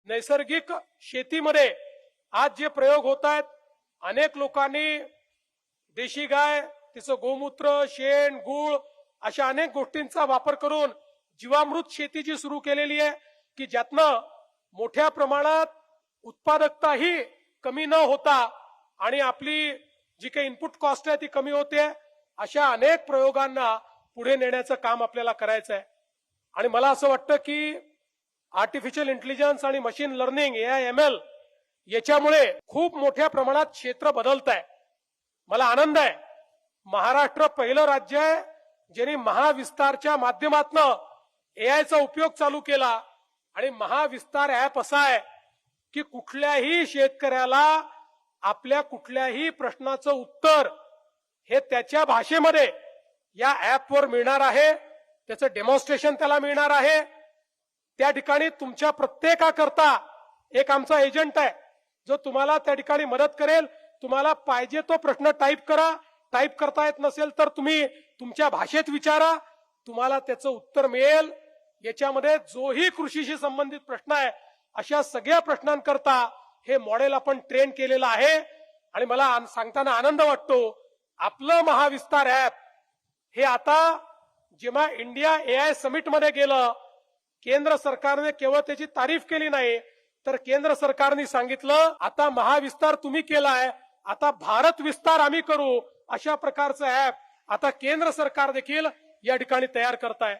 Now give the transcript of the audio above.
नैसर्गिक शेतीमध्ये आज जे प्रयोग होत आहेत, अनेक लोकांनी देशी गाय, तिचं गोमूत्र, शेण, गूळ अशा अनेक गोष्टींचा वापर करून जीवामृत शेती जी सुरू केलेली आहे की ज्यातनं मोठ्या प्रमाणात उत्पादकताही कमी न होता आणि आपली जी काही इनपुट कॉस्ट आहे ती कमी होते. अशा अनेक प्रयोगांना पुढे नेण्याचं काम आपल्याला करायचं आहे. आणि मला असं वाटतं की आर्टिफिशियल इंटेलिजन्स आणि मशीन लर्निंग AIML याच्यामुळे खूप मोठ्या प्रमाणात क्षेत्र बदलत आहे. मला आनंद आहे, महाराष्ट्र पहिलं राज्य आहे ज्यांनी महाविस्तारच्या माध्यमातून AIचा उपयोग चालू केला. आणि महाविस्तार ऍप असा आहे की कुठल्याही शेतकऱ्याला आपल्या कुठल्याही प्रश्नाचं उत्तर हे त्याच्या भाषेमध्ये या ऍपवर मिळणार आहे. त्याचं डेमॉन्स्ट्रेशन त्याला मिळणार आहे. त्या ठिकाणी तुमच्या प्रत्येकाकरता एक आमचा एजंट आहे जो तुम्हाला त्या ठिकाणी मदत करेल. तुम्हाला पाहिजे तो प्रश्न टाईप करा, टाईप करता येत नसेल तर तुम्ही तुमच्या भाषेत विचारा, तुम्हाला त्याचं उत्तर मिळेल. याच्यामध्ये जोही कृषीशी संबंधित प्रश्न आहे अशा सगळ्या प्रश्नांकरता हे मॉडेल आपण ट्रेन केलेलं आहे. आणि मला सांगताना आनंद वाटतो, आपलं महाविस्तार ऍप हे आता जेव्हा इंडिया AI समिट मध्ये गेलं, केंद्र सरकारने केवळ त्याची तारीफ केली नाही तर केंद्र सरकारने सांगितलं आता महाविस्तार तुम्ही केलाय, आता भारत विस्तार आम्ही करू. अशा प्रकारचं ऍप आता केंद्र सरकार देखील या ठिकाणी तयार करताय.